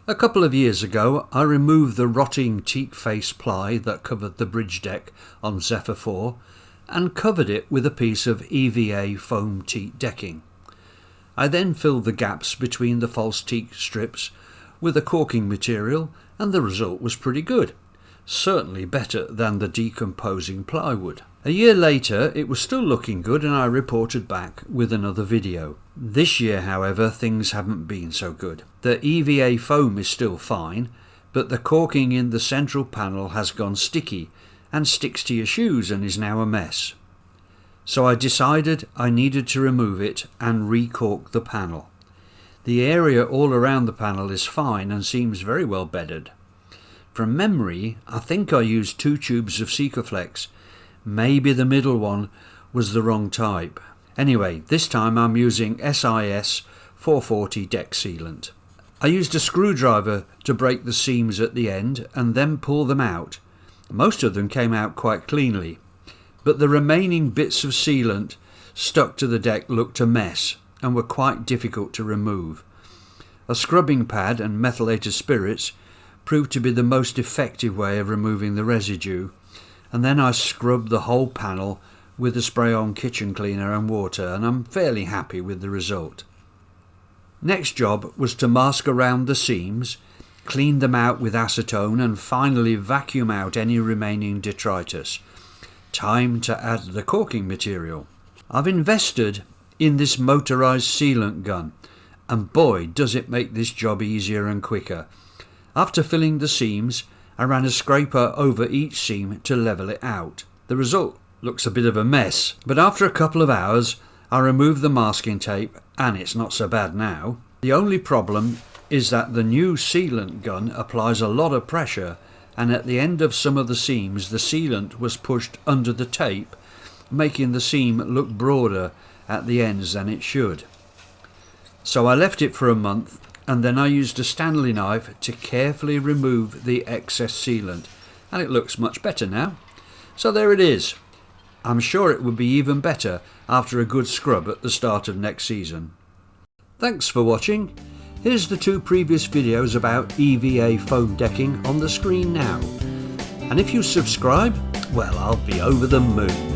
A couple of years ago I removed the rotting teak face ply that covered the bridge deck on Zephyr IV and covered it with a piece of EVA Foam Teak Decking. I then filled the gaps between the false teak strips with a caulking material and the result was pretty good. Certainly better than the decomposing plywood. A year later it was still looking good and I reported back with another video. This year however things haven't been so good. The EVA foam is still fine, but the caulking in the central panel has gone sticky and sticks to your shoes and is now a mess. So I decided I needed to remove it and re-caulk the panel. The area all around the panel is fine and seems very well bedded. From memory, I think I used 2 tubes of Sikaflex. Maybe the middle one was the wrong type. Anyway, this time I'm using SIS 440 deck sealant. I used a screwdriver to break the seams at the end and then pull them out. Most of them came out quite cleanly, but the remaining bits of sealant stuck to the deck looked a mess and were quite difficult to remove. A scrubbing pad and methylated spirits proved to be the most effective way of removing the residue, and then I scrubbed the whole panel with a spray-on kitchen cleaner and water, and I'm fairly happy with the result. Next job was to mask around the seams, clean them out with acetone and finally vacuum out any remaining detritus. Time to add the caulking material. I've invested in this motorised sealant gun, and boy does it make this job easier and quicker. After filling the seams, I ran a scraper over each seam to level it out. The result looks a bit of a mess, but after a couple of hours I removed the masking tape and it's not so bad now. The only problem is that the new sealant gun applies a lot of pressure, and at the end of some of the seams the sealant was pushed under the tape, making the seam look broader at the ends than it should. So I left it for a month and then I used a Stanley knife to carefully remove the excess sealant, and it looks much better now. So there it is. I'm sure it would be even better after a good scrub at the start of next season. Thanks for watching. Here's the 2 previous videos about EVA foam decking on the screen now. And if you subscribe, well, I'll be over the moon.